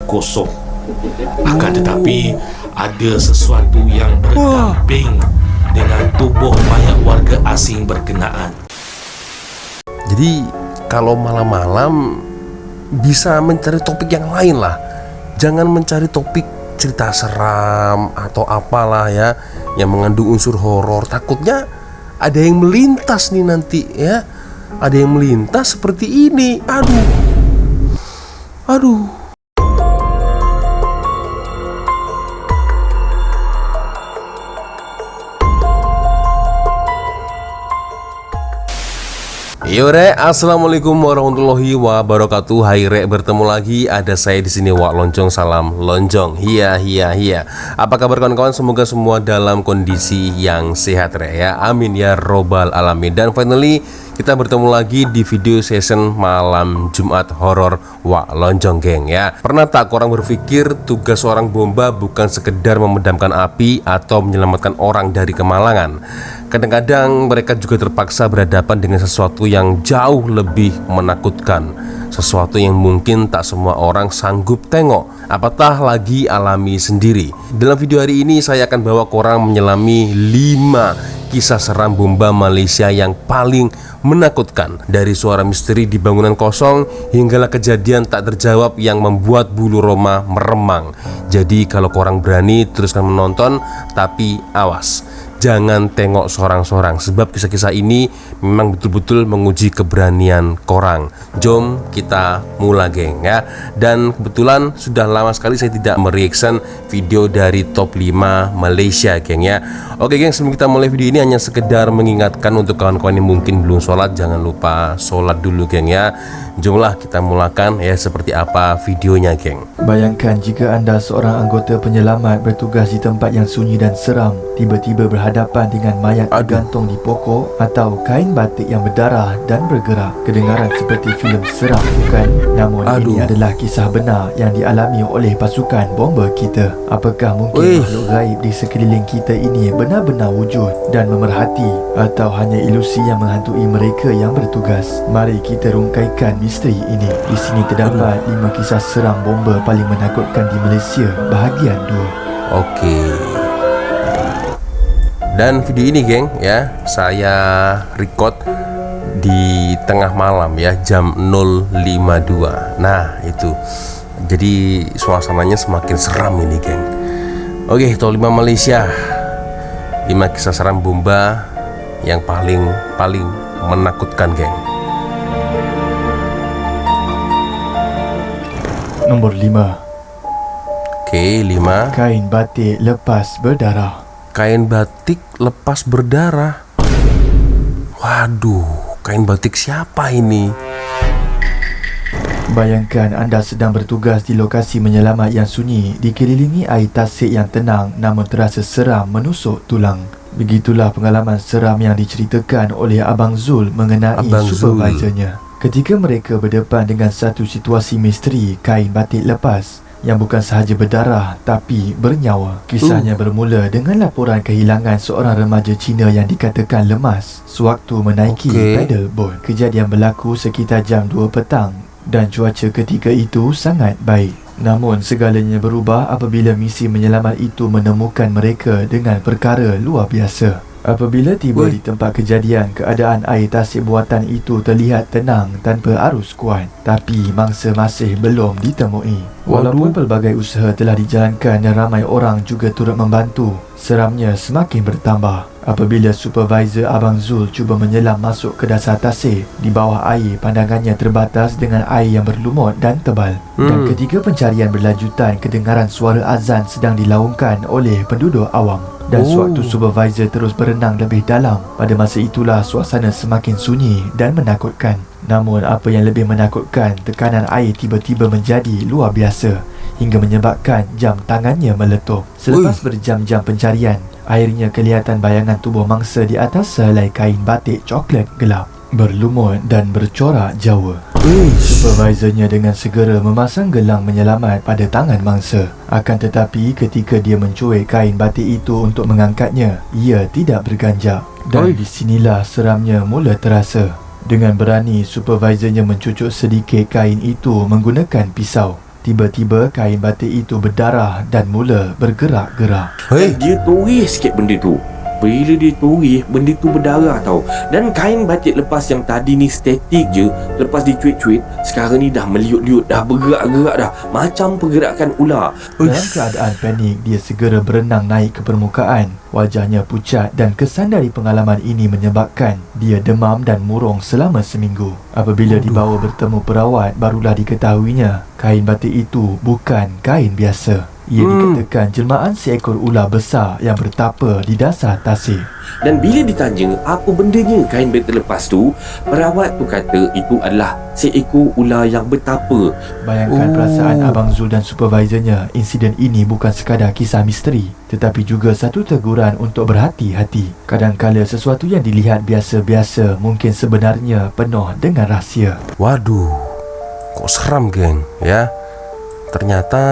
kosong. Akan tetapi ada sesuatu yang berdamping dengan tubuh mayat warga asing berkenaan. Jadi kalau malam-malam bisa mencari topik yang lain lah. Jangan mencari topik cerita seram atau apalah ya yang mengandung unsur horor. Takutnya ada yang melintas nih nanti ya. Ada yang melintas seperti ini. Aduh. Yore, assalamualaikum warahmatullahi wabarakatuh. Hai Rek, bertemu lagi. Ada saya di sini Wak Loncong, salam lonjong. Hiya. Apa kabar kawan-kawan? Semoga semua dalam kondisi yang sehat Rek ya. Amin ya robbal alamin. Dan finally kita bertemu lagi di video session malam Jumat horor Wak Loncong geng ya. Pernah tak korang berpikir tugas seorang bomba bukan sekedar memadamkan api atau menyelamatkan orang dari kemalangan? Kadang-kadang mereka juga terpaksa berhadapan dengan sesuatu yang jauh lebih menakutkan, sesuatu yang mungkin tak semua orang sanggup tengok, apatah lagi alami sendiri. Dalam video hari ini saya akan bawa korang menyelami 5 kisah seram bomba Malaysia yang paling menakutkan. Dari suara misteri di bangunan kosong hinggalah kejadian tak terjawab yang membuat bulu roma meremang. Jadi kalau korang berani teruskan menonton, tapi awas, jangan tengok sorang-sorang, sebab kisah-kisah ini memang betul-betul menguji keberanian korang. Jom kita mulai geng ya. Dan kebetulan sudah lama sekali saya tidak mereaction video dari top 5 Malaysia geng ya. Oke geng, sebelum kita mulai video ini hanya sekedar mengingatkan untuk kawan-kawan yang mungkin belum sholat, jangan lupa sholat dulu geng ya. Jomlah kita mulakan ya, seperti apa videonya geng. Bayangkan jika anda seorang anggota penyelamat bertugas di tempat yang sunyi dan seram, tiba-tiba berhadapan dengan mayat tergantung di pokok atau kain batik yang berdarah dan bergerak. Kedengaran seperti filem seram bukan? Namun ini adalah kisah benar yang dialami oleh pasukan bomba kita. Apakah mungkin makhluk gaib di sekeliling kita ini benar-benar wujud dan memerhati, atau hanya ilusi yang menghantui mereka yang bertugas? Mari kita rungkaikan misteri ini. Di sini terdapat 5 kisah seram bomba paling menakutkan di Malaysia bahagian 2. Oke. Dan video ini geng ya, saya record di tengah malam ya, jam 0.52. Nah itu, jadi suasananya semakin seram ini geng. Oke, top 5 Malaysia, 5 kisah seram bomba yang paling menakutkan geng. Nombor 5. Oke, 5. Kain batik lepas berdarah. Kain batik lepas berdarah. Waduh, kain batik siapa ini? Bayangkan anda sedang bertugas di lokasi menyelamat yang sunyi, dikelilingi air tasik yang tenang namun terasa seram menusuk tulang. Begitulah pengalaman seram yang diceritakan oleh Abang Zul mengenai supervisornya. Ketika mereka berdepan dengan satu situasi misteri kain batik lepas yang bukan sahaja berdarah tapi bernyawa. Kisahnya bermula dengan laporan kehilangan seorang remaja Cina yang dikatakan lemas sewaktu menaiki pedal boat. Kejadian berlaku sekitar jam 2 petang dan cuaca ketika itu sangat baik. Namun segalanya berubah apabila misi menyelamat itu menemukan mereka dengan perkara luar biasa. Apabila tiba di tempat kejadian, keadaan air tasik buatan itu terlihat tenang tanpa arus kuat, tapi mangsa masih belum ditemui. Walaupun pelbagai usaha telah dijalankan dan ramai orang juga turut membantu, seramnya semakin bertambah apabila supervisor Abang Zul cuba menyelam masuk ke dasar tasik. Di bawah air, pandangannya terbatas dengan air yang berlumut dan tebal. Dan ketika pencarian berlanjutan, kedengaran suara azan sedang dilaungkan oleh penduduk awam. Dan sewaktu supervisor terus berenang lebih dalam, pada masa itulah suasana semakin sunyi dan menakutkan. Namun apa yang lebih menakutkan, tekanan air tiba-tiba menjadi luar biasa hingga menyebabkan jam tangannya meletup. Selepas berjam-jam pencarian, akhirnya kelihatan bayangan tubuh mangsa di atas sehelai kain batik coklat gelap, berlumut dan bercorak Jawa. Supervisornya dengan segera memasang gelang menyelamat pada tangan mangsa. Akan tetapi ketika dia mencuik kain batik itu untuk mengangkatnya, ia tidak berganjak. Dan di sinilah seramnya mula terasa. Dengan berani, supervisornya mencucuk sedikit kain itu menggunakan pisau. Tiba-tiba kain batik itu berdarah dan mula bergerak-gerak. Hei, Dia toreh sikit benda tu. Bila dia toreh, benda tu berdarah tau. Dan kain batik lepas yang tadi ni statik je, lepas dicuit-cuit, sekarang ni dah meliut-liut, dah bergerak-gerak dah, macam pergerakan ular. Dalam keadaan panik, dia segera berenang naik ke permukaan. Wajahnya pucat dan kesan dari pengalaman ini menyebabkan dia demam dan murung selama seminggu. Apabila dibawa bertemu perawat, barulah diketahuinya kain batik itu bukan kain biasa. Ia dikatakan jelmaan seekor ular besar yang bertapa di dasar tasik. Dan bila ditanya apa bendanya kain batik lepas tu, perawat tu kata itu adalah seekor ular yang bertapa. Bayangkan perasaan Abang Zul dan supervisornya. Insiden ini bukan sekadar kisah misteri, tetapi juga satu teguran untuk berhati-hati. Kadang-kala sesuatu yang dilihat biasa-biasa mungkin sebenarnya penuh dengan rahsia. waduh, kok seram geng ya. Ternyata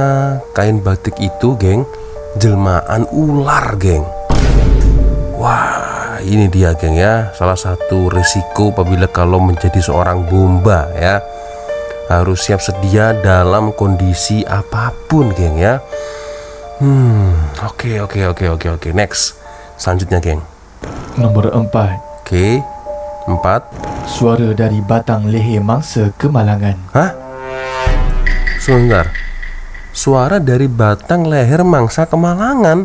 kain batik itu geng jelmaan ular geng. Wah, ini dia geng ya, salah satu risiko apabila kalau menjadi seorang bomba ya. Harus siap sedia dalam kondisi apapun geng ya. Oke. Next, selanjutnya geng. Nombor 4. Oke, 4. Suara dari batang leher mangsa kemalangan. Hah? Sebentar. Suara dari batang leher mangsa kemalangan.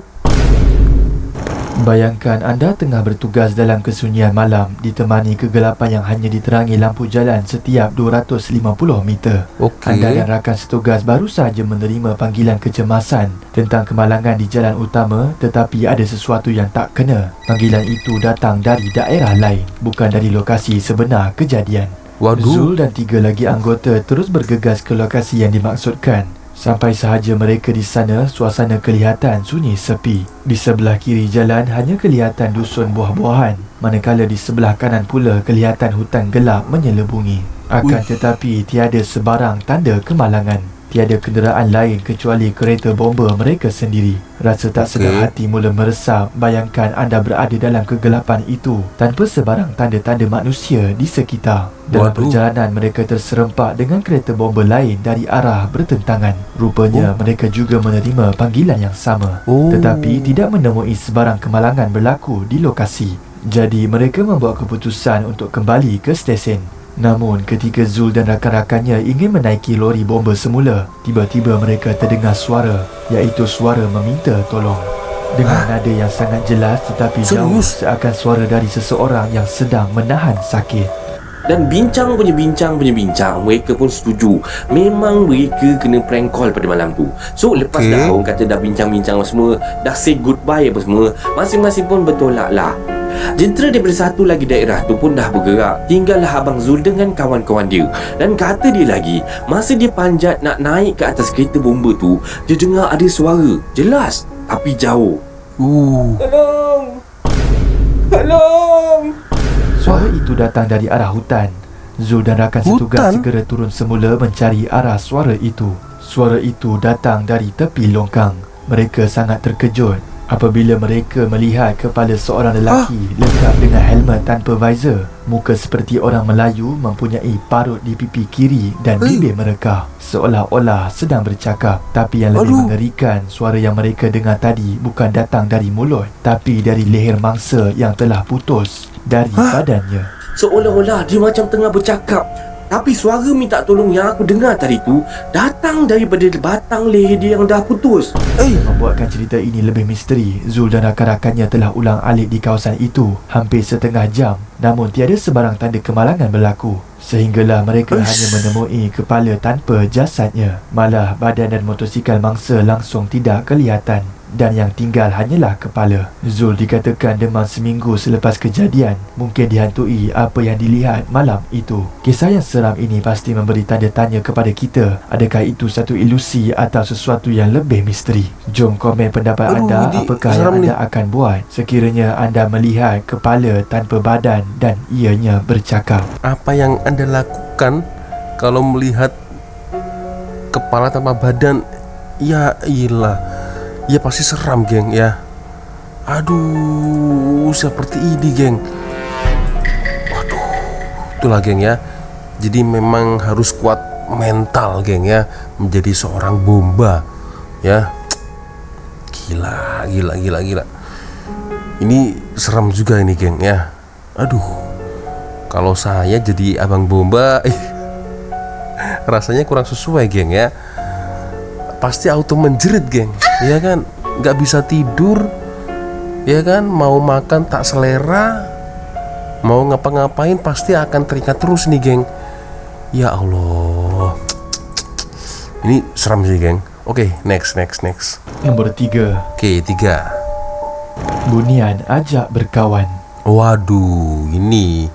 Bayangkan anda tengah bertugas dalam kesunyian malam, ditemani kegelapan yang hanya diterangi lampu jalan setiap 250 meter. Okey. Anda dan rakan setugas baru sahaja menerima panggilan kecemasan tentang kemalangan di jalan utama, tetapi ada sesuatu yang tak kena. Panggilan itu datang dari daerah lain, bukan dari lokasi sebenar kejadian. Waduh. Zul dan 3 lagi anggota terus bergegas ke lokasi yang dimaksudkan. Sampai sahaja mereka di sana, suasana kelihatan sunyi sepi. Di sebelah kiri jalan hanya kelihatan dusun buah-buahan, manakala di sebelah kanan pula kelihatan hutan gelap menyelubungi. Akan tetapi tiada sebarang tanda kemalangan. Tiada kenderaan lain kecuali kereta bomba mereka sendiri. Rasa tak sedar hati mula meresap. Bayangkan anda berada dalam kegelapan itu tanpa sebarang tanda-tanda manusia di sekitar. Dalam perjalanan mereka terserempak dengan kereta bomba lain dari arah bertentangan. Rupanya mereka juga menerima panggilan yang sama, tetapi tidak menemui sebarang kemalangan berlaku di lokasi. Jadi mereka membuat keputusan untuk kembali ke stesen. Namun ketika Zul dan rakan-rakannya ingin menaiki lori bomba semula, tiba-tiba mereka terdengar suara, iaitu suara meminta tolong. Dengan nada yang sangat jelas tetapi jauh, seakan suara dari seseorang yang sedang menahan sakit. Dan bincang, mereka pun setuju. Memang mereka kena prank call pada malam tu. So lepas dah orang kata dah bincang-bincang semua, dah say goodbye apa semua, masing-masing pun bertolak lah. Jentera daripada satu lagi daerah tu pun dah bergerak. Tinggallah Abang Zul dengan kawan-kawan dia. Dan kata dia lagi, masa dia panjat nak naik ke atas kereta bomba tu, dia dengar ada suara jelas tapi jauh. Tolong! Suara itu datang dari arah hutan. Zul dan rakan setugas segera turun semula mencari arah suara itu. Suara itu datang dari tepi longkang. Mereka sangat terkejut apabila mereka melihat kepala seorang lelaki lengkap dengan helmet tanpa visor. Muka seperti orang Melayu, mempunyai parut di pipi kiri dan bibir merekah, seolah-olah sedang bercakap. Tapi yang lebih mengerikan, suara yang mereka dengar tadi bukan datang dari mulut, tapi dari leher mangsa yang telah putus dari badannya. Seolah-olah dia macam tengah bercakap, tapi suara minta tolong yang aku dengar tadi tu datang daripada batang leher dia yang dah putus. Membuatkan cerita ini lebih misteri, Zul dan rakan-rakannya telah ulang-alik di kawasan itu hampir setengah jam, namun tiada sebarang tanda kemalangan berlaku. Sehinggalah mereka hanya menemui kepala tanpa jasadnya. Malah badan dan motosikal mangsa langsung tidak kelihatan, dan yang tinggal hanyalah kepala. Zul dikatakan demam seminggu selepas kejadian, mungkin dihantui apa yang dilihat malam itu. Kisah yang seram ini pasti memberi tanda tanya kepada kita. Adakah itu satu ilusi atau sesuatu yang lebih misteri? Jom komen pendapat anda. Apakah yang anda akan buat sekiranya anda melihat kepala tanpa badan dan ianya bercakap? Apa yang anda lakukan kalau melihat kepala tanpa badan? Ya iyalah, ya pasti seram geng ya. Aduh, seperti ini geng. Waduh, itulah geng ya. Jadi memang harus kuat mental geng ya, menjadi seorang bomba ya. Gila. Ini serem juga ini geng ya. Aduh, kalau saya jadi abang bomba rasanya kurang sesuai geng ya. Pasti auto menjerit geng, ya kan? Nggak bisa tidur, ya kan? Mau makan tak selera, mau ngapa-ngapain pasti akan terikat terus nih geng. Ya Allah, ini serem sih geng. Oke, next. Nombor 3. Oke, 3. Bunian ajak berkawan. Waduh, ini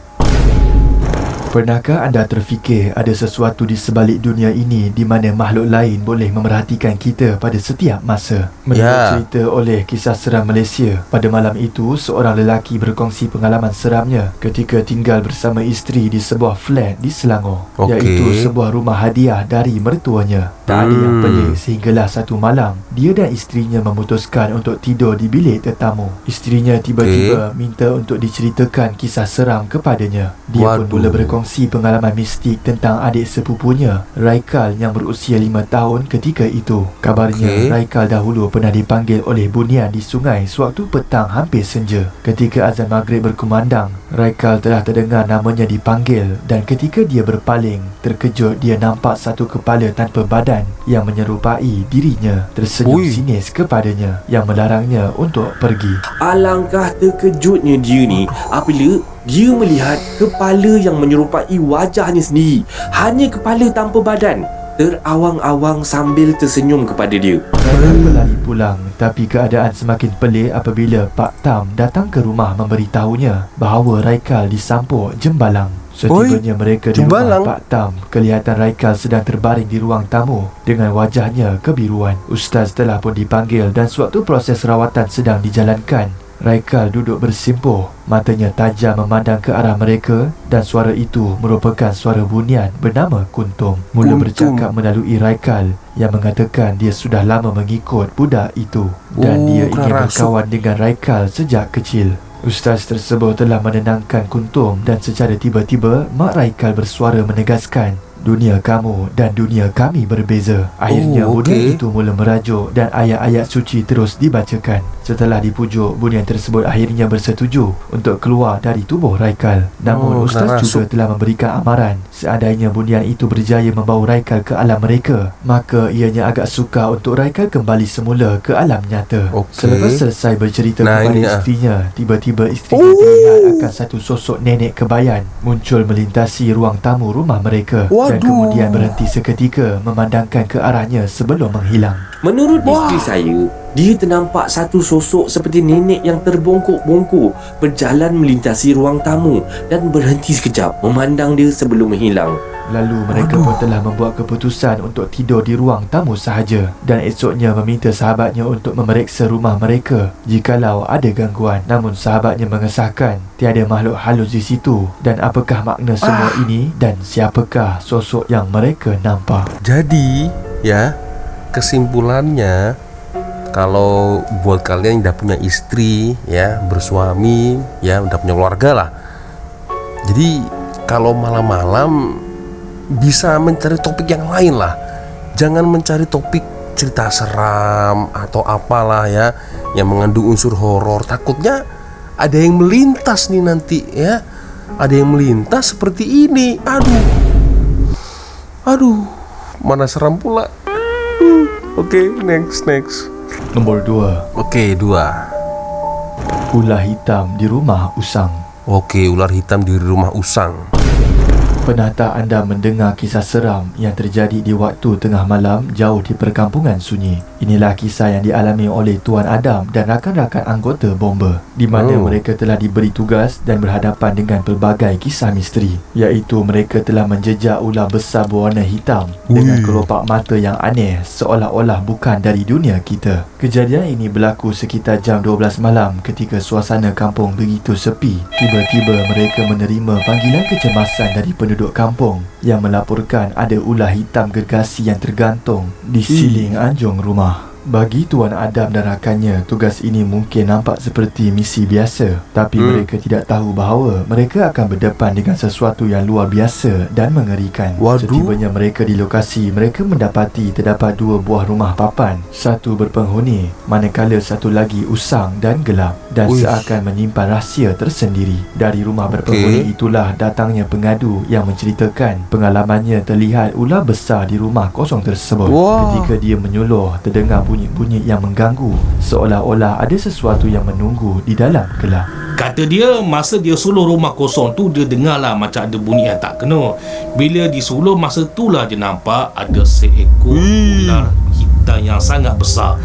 Pernahkah anda terfikir ada sesuatu di sebalik dunia ini di mana makhluk lain boleh memerhatikan kita pada setiap masa? Menurut cerita oleh Kisah Seram Malaysia, pada malam itu seorang lelaki berkongsi pengalaman seramnya ketika tinggal bersama isteri di sebuah flat di Selangor, iaitu sebuah rumah hadiah dari mertuanya. Tak ada yang pelik sehinggalah satu malam dia dan isterinya memutuskan untuk tidur di bilik tetamu. Isterinya tiba-tiba minta untuk diceritakan kisah seram kepadanya. Dia pun mula berkongsi pengalaman mistik tentang adik sepupunya, Raikal, yang berusia 5 tahun ketika itu. Kabarnya Raikal dahulu pernah dipanggil oleh bunian di sungai sewaktu petang hampir senja. Ketika azan maghrib berkumandang, Raikal telah terdengar namanya dipanggil, dan ketika dia berpaling, terkejut dia nampak satu kepala tanpa badan yang menyerupai dirinya tersenyum sinis kepadanya yang melarangnya untuk pergi. Alangkah terkejutnya dia ni apabila dia melihat kepala yang menyerupai wajahnya sendiri. Hanya kepala tanpa badan, terawang-awang sambil tersenyum kepada dia. Raikal berlari pulang, tapi keadaan semakin pelik apabila Pak Tam datang ke rumah memberitahunya bahawa Raikal disampuk jembalang. Setibanya mereka di rumah Pak Tam, kelihatan Raikal sedang terbaring di ruang tamu dengan wajahnya kebiruan. Ustaz telah pun dipanggil dan sewaktu proses rawatan sedang dijalankan, Raikal duduk bersimpuh, matanya tajam memandang ke arah mereka, dan suara itu merupakan suara bunian bernama Kuntum. Mula bercakap melalui Raikal yang mengatakan dia sudah lama mengikut budak itu dan dia ingin berkawan dengan Raikal sejak kecil. Ustaz tersebut telah menenangkan Kuntum dan secara tiba-tiba Mak Raikal bersuara menegaskan, dunia kamu dan dunia kami berbeza. Akhirnya bunian itu mula merajuk dan ayat-ayat suci terus dibacakan. Setelah dipujuk, bunian tersebut akhirnya bersetuju untuk keluar dari tubuh Raikal. Namun Ustaz juga telah memberikan amaran, seandainya bunian itu berjaya membawa Raikal ke alam mereka, maka ianya agak suka untuk Raikal kembali semula ke alam nyata. Selepas selesai bercerita kepada isterinya, tiba-tiba isterinya terlihat akan satu sosok nenek kebayan muncul melintasi ruang tamu rumah mereka dan kemudian berhenti seketika memandangkan ke arahnya sebelum menghilang. Menurut isteri saya, dia ternampak satu sosok seperti nenek yang terbongkok-bongkok berjalan melintasi ruang tamu dan berhenti sekejap memandang dia sebelum menghilang. Lalu mereka pun telah membuat keputusan untuk tidur di ruang tamu sahaja, dan esoknya meminta sahabatnya untuk memeriksa rumah mereka jikalau ada gangguan. Namun sahabatnya mengesahkan tiada makhluk halus di situ, dan apakah makna semua ini dan siapakah sosok yang mereka nampak. Jadi ya, kesimpulannya, kalau buat kalian yang udah punya istri ya, bersuami ya, udah punya keluarga lah, jadi kalau malam-malam bisa mencari topik yang lain lah. Jangan mencari topik cerita seram atau apalah ya, yang mengandung unsur horor. Takutnya ada yang melintas nih nanti ya. Ada yang melintas seperti ini. Aduh, mana seram pula. Oke, next. Nombor 2. Oke, 2. Ular hitam di rumah usang. Oke, ular hitam di rumah usang. Pernah tak anda mendengar kisah seram yang terjadi di waktu tengah malam jauh di perkampungan sunyi? Inilah kisah yang dialami oleh Tuan Adam dan rakan-rakan anggota bomba, di mana mereka telah diberi tugas dan berhadapan dengan pelbagai kisah misteri, iaitu mereka telah menjejak ular besar berwarna hitam dengan kelopak mata yang aneh seolah-olah bukan dari dunia kita. Kejadian ini berlaku sekitar jam 12 malam ketika suasana kampung begitu sepi. Tiba-tiba mereka menerima panggilan kecemasan dari penduduk kampung yang melaporkan ada ular hitam gergasi yang tergantung di siling anjung rumah. Bagi Tuan Adam dan rakannya, tugas ini mungkin nampak seperti misi biasa, tapi mereka tidak tahu bahawa mereka akan berdepan dengan sesuatu yang luar biasa dan mengerikan. Waduh. Setibanya mereka di lokasi, mereka mendapati terdapat 2 buah rumah papan. Satu berpenghuni, manakala satu lagi usang dan gelap, dan Uish. seakan menyimpan rahsia tersendiri. Dari rumah berpenghuni itulah datangnya pengadu yang menceritakan pengalamannya terlihat ular besar di rumah kosong tersebut. Wah. Ketika dia menyuluh, terdengar bunyi-bunyi yang mengganggu, seolah-olah ada sesuatu yang menunggu di dalam gelap. Kata dia, masa dia suluh rumah kosong tu, dia dengar lah macam ada bunyi yang tak kena. Bila disuluh, masa tu lah dia nampak ada seekor ular hitam yang sangat besar.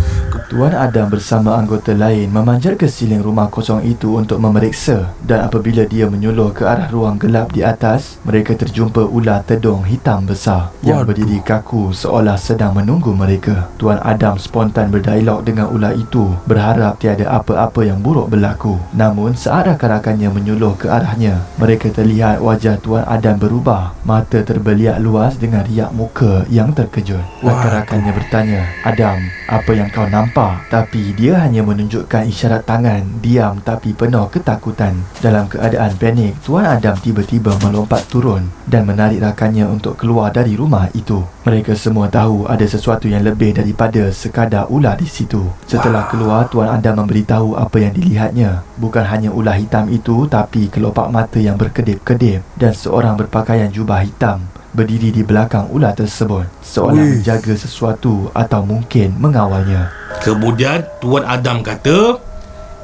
Tuan Adam bersama anggota lain memanjat ke siling rumah kosong itu untuk memeriksa, dan apabila dia menyuluh ke arah ruang gelap di atas, mereka terjumpa ular tedung hitam besar yang berdiri kaku seolah sedang menunggu mereka. Tuan Adam spontan berdialog dengan ular itu, berharap tiada apa-apa yang buruk berlaku. Namun saat rakan-rakannya menyuluh ke arahnya, mereka terlihat wajah Tuan Adam berubah, mata terbeliak luas dengan riak muka yang terkejut. Rakan-rakannya bertanya, "Adam, apa yang kau nampak?" Tapi dia hanya menunjukkan isyarat tangan, diam tapi penuh ketakutan. Dalam keadaan panik, Tuan Adam tiba-tiba melompat turun dan menarik rakannya untuk keluar dari rumah itu. Mereka semua tahu ada sesuatu yang lebih daripada sekadar ular di situ. Setelah keluar, Tuan Adam memberitahu apa yang dilihatnya. Bukan hanya ular hitam itu, tapi kelopak mata yang berkedip-kedip dan seorang berpakaian jubah hitam berdiri di belakang ular tersebut, seolah menjaga sesuatu atau mungkin mengawalnya. Kemudian Tuan Adam kata,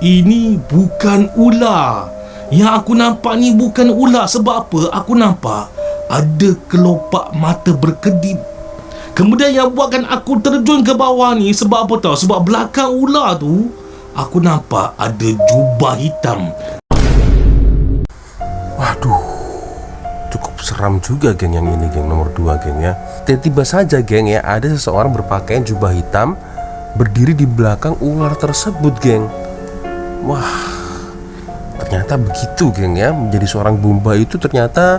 ini bukan ular. Yang aku nampak ni bukan ular. Sebab apa? Aku nampak ada kelopak mata berkedip. Kemudian yang buatkan aku terjun ke bawah ni, sebab apa tahu? Sebab belakang ular tu, aku nampak ada jubah hitam. Waduh, cukup seram juga geng yang ini, geng nomor 2 geng ya. Tiba-tiba saja geng ya, ada seseorang berpakaian jubah hitam berdiri di belakang ular tersebut geng. Wah, ternyata begitu geng ya. Menjadi seorang bomba itu ternyata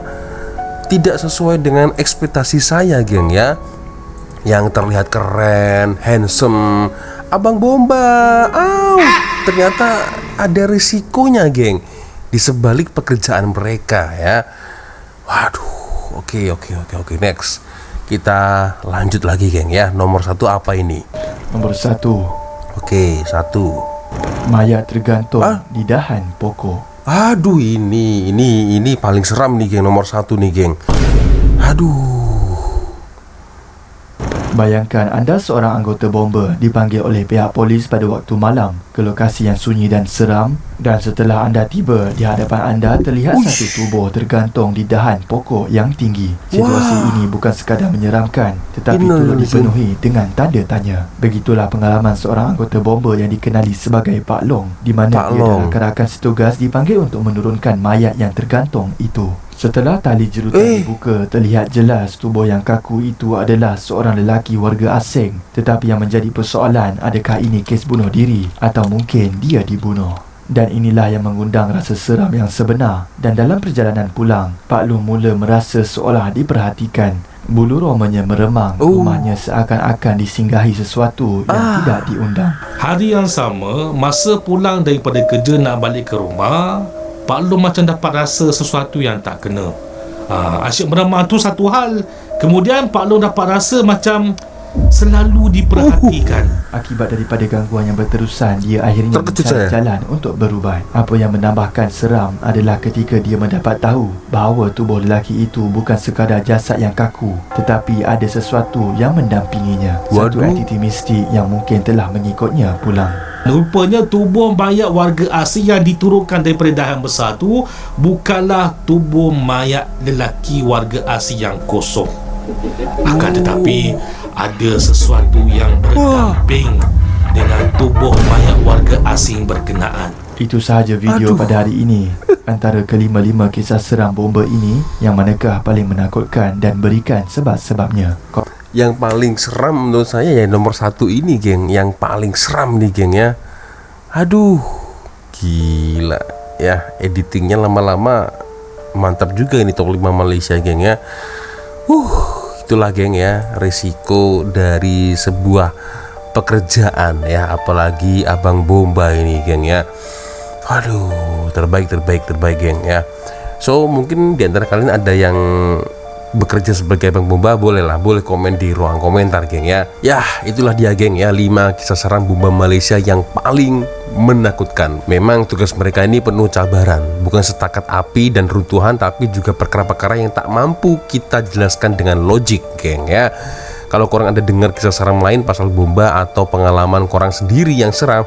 tidak sesuai dengan ekspektasi saya geng ya. Yang terlihat keren, handsome, abang bomba, ternyata ada risikonya geng di sebalik pekerjaan mereka ya. Waduh, oke, next. Kita lanjut lagi geng ya. Nomor 1 apa ini? Nomor 1, Oke, 1. mayat tergantung di dahan pokok. Aduh, ini paling seram nih geng, nomor 1 nih geng. Aduh. Bayangkan anda seorang anggota bomba dipanggil oleh pihak polis pada waktu malam ke lokasi yang sunyi dan seram, dan setelah anda tiba, di hadapan anda terlihat satu tubuh tergantung di dahan pokok yang tinggi. Situasi ini bukan sekadar menyeramkan, tetapi turut dipenuhi dengan tanda tanya. Begitulah pengalaman seorang anggota bomba yang dikenali sebagai Pak Long, di mana dia dan rakan-rakan setugas dipanggil untuk menurunkan mayat yang tergantung itu. Setelah tali jurutan dibuka, terlihat jelas tubuh yang kaku itu adalah seorang lelaki warga asing. Tetapi yang menjadi persoalan, adakah ini kes bunuh diri atau mungkin dia dibunuh? Dan inilah yang mengundang rasa seram yang sebenar. Dan dalam perjalanan pulang, Pak Long mula merasa seolah diperhatikan. Bulu romanya meremang, rumahnya seakan-akan disinggahi sesuatu yang tidak diundang. Hari yang sama, masa pulang daripada kerja nak balik ke rumah, Pak Long macam dapat rasa sesuatu yang tak kena. Asyik meremang tu satu hal. Kemudian Pak Long dapat rasa macam selalu diperhatikan. Akibat daripada gangguan yang berterusan, dia akhirnya mencari jalan untuk berubat. Apa yang menambahkan seram adalah ketika dia mendapat tahu bahawa tubuh lelaki itu bukan sekadar jasad yang kaku, tetapi ada sesuatu yang mendampinginya. Satu entiti mistik yang mungkin telah mengikutnya pulang. Rupanya tubuh mayat warga asing yang diturunkan daripada dahan besar tu bukanlah tubuh mayat lelaki warga asing yang kosong. Akan tetapi ada sesuatu yang berdamping dengan tubuh mayat warga asing berkenaan. Itu sahaja video pada hari ini. Antara kelima-lima kisah seram bomba ini, yang manakah paling menakutkan dan berikan sebab-sebabnya? Yang paling seram menurut saya ya nomor 1 ini geng. Yang paling seram nih geng ya. Aduh, gila ya. Editingnya lama-lama mantap juga ini top 5 Malaysia geng ya. Itulah geng ya, risiko dari sebuah pekerjaan ya, apalagi Abang Bomba ini geng ya. Aduh, terbaik geng ya. So mungkin di antara kalian ada yang bekerja sebagai Abang Bomba, boleh komen di ruang komentar geng ya. Ya itulah dia geng ya, 5 kisah seram Bomba Malaysia yang paling menakutkan. Memang tugas mereka ini penuh cabaran, bukan setakat api dan runtuhan, tapi juga perkara-perkara yang tak mampu kita jelaskan dengan logik geng ya. Kalau korang ada dengar kisah seram lain pasal Bomba atau pengalaman korang sendiri yang seram,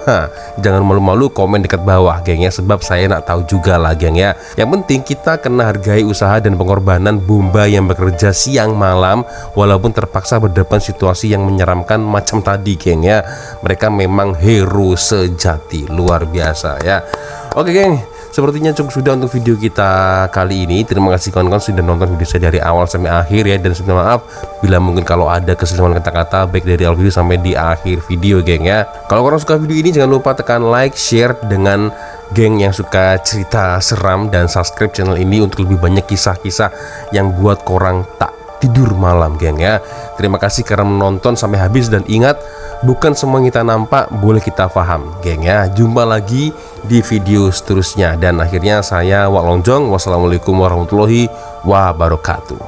jangan malu-malu komen dekat bawah geng ya, sebab saya nak tahu juga lah geng ya. Yang penting kita kena hargai usaha dan pengorbanan Bomba yang bekerja siang malam walaupun terpaksa berdepan situasi yang menyeramkan macam tadi geng ya. Mereka memang hero sejati, luar biasa ya. Oke geng, sepertinya cukup sudah untuk video kita kali ini. Terima kasih kawan-kawan sudah nonton video saya dari awal sampai akhir ya. Dan minta maaf bila mungkin kalau ada kesalahan kata-kata baik dari awal video sampai di akhir video geng ya. Kalau kalian suka video ini jangan lupa tekan like, share dengan geng yang suka cerita seram, dan subscribe channel ini untuk lebih banyak kisah-kisah yang buat korang tak tidur malam geng ya. Terima kasih karena menonton sampai habis, dan ingat, bukan semua yang kita nampak boleh kita paham geng ya. Jumpa lagi di video seterusnya, dan akhirnya saya Wak Lonjong. Wassalamualaikum warahmatullahi wabarakatuh.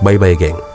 Bye bye geng.